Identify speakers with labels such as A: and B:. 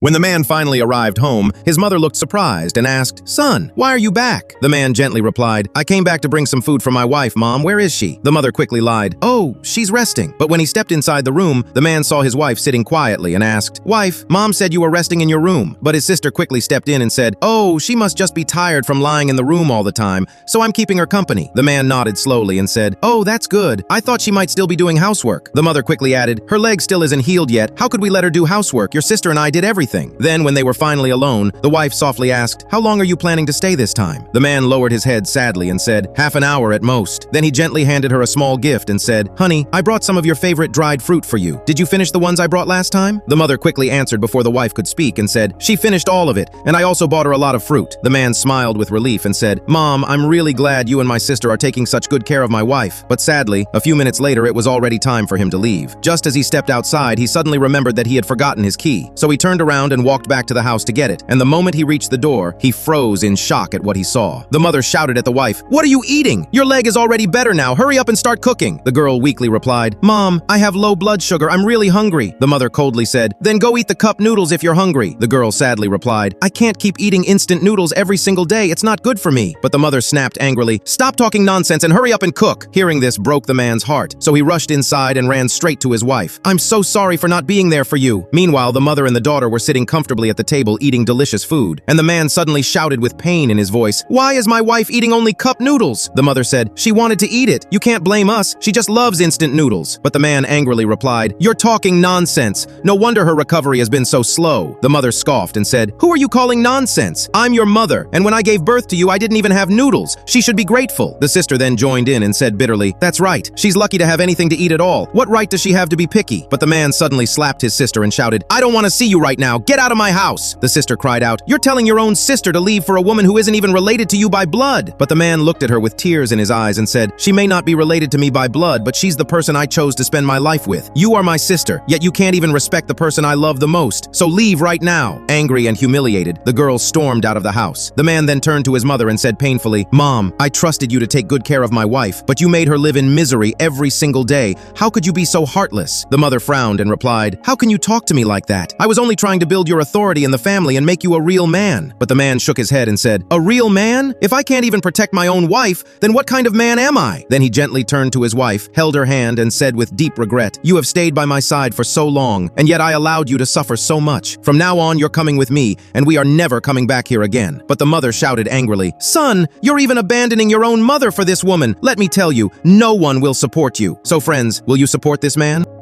A: When the man finally arrived home, his mother looked surprised and asked, "Son, why are you back?" The man gently replied, "I came back to bring some food for my wife, Mom. Where is she?" The mother quickly lied, "Oh, she's resting." But when he stepped inside the room, the man saw his wife sitting quietly and asked, "Wife, Mom said you were resting in your room." But his sister quickly stepped in and said, "Oh, she must just be tired from lying in the room all the time, so I'm keeping her company." The man nodded slowly and said, "Oh, that's good. I thought she might still be doing housework." The mother quickly added, "Her leg still isn't healed yet. How could we let her do housework? Your sister and I did everything." Then, when they were finally alone, the wife softly asked, "How long are you planning to stay this time?" The man lowered his head sadly and said, "Half an hour at most." Then he gently handed her a small gift and said, "Honey, I brought some of your favorite dried fruit for you. Did you finish the ones I brought last time?" The mother quickly answered before the wife could speak and said, "She finished all of it, and I also bought her a lot of fruit." The man smiled with relief and said, "Mom, I'm really glad you and my sister are taking such good care of my wife." But sadly, a few minutes later, it was already time for him to leave. Just as he stepped outside, he suddenly remembered that he had forgotten his key. So he turned around and walked back to the house to get it, and the moment he reached the door, he froze in shock at what he saw. The mother shouted at the wife, "What are you eating? Your leg is already better now. Hurry up and start cooking." The girl weakly replied, "Mom, I have low blood sugar. I'm really hungry." The mother coldly said, "Then go eat the cup noodles if you're hungry." The girl sadly replied, "I can't keep eating instant noodles every single day. It's not good for me." But the mother snapped angrily, "Stop talking nonsense and hurry up and cook." Hearing this broke the man's heart, so he rushed inside and ran straight to his wife. "I'm so sorry for not being there for you." Meanwhile, the mother and the daughter were sitting comfortably at the table eating delicious food, and the man suddenly shouted with pain in his voice, "Why is my wife eating only cup noodles?" The mother said, "She wanted to eat it. You can't blame us. She just loves instant noodles." But the man angrily replied, "You're talking nonsense. No wonder her recovery has been so slow." The mother scoffed and said, "Who are you calling nonsense? I'm your mother, and when I gave birth to you, I didn't even have noodles. She should be grateful." The sister then joined in and said bitterly, "That's right. She's lucky to have anything to eat at all. What right does she have to be picky?" But the man suddenly slapped his sister and shouted, "I don't want to see you right now. Get out of my house." The sister cried out, "You're telling your own sister to leave for a woman who isn't even related to you by blood." But the man looked at her with tears in his eyes and said, "She may not be related to me by blood, but she's the person I chose to spend my life with. You are my sister, yet you can't even respect the person I love the most. So leave right now." Angry and humiliated, the girl stormed out of the house. The man then turned to his mother and said painfully, "Mom, I trusted you to take good care of my wife, but you made her live in misery every single day. How could you be so heartless?" The mother frowned and replied, "How can you talk to me like that? I was only trying to build your authority in the family and make you a real man." But the man shook his head and said, "A real man? If I can't even protect my own wife, then what kind of man am I?" Then he gently turned to his wife, held her hand, and said with deep regret, "You have stayed by my side for so long, and yet I allowed you to suffer so much. From now on, you're coming with me, and we are never coming back here again." But the mother shouted angrily, "Son, you're even abandoning your own mother for this woman. Let me tell you, no one will support you." So friends, will you support this man?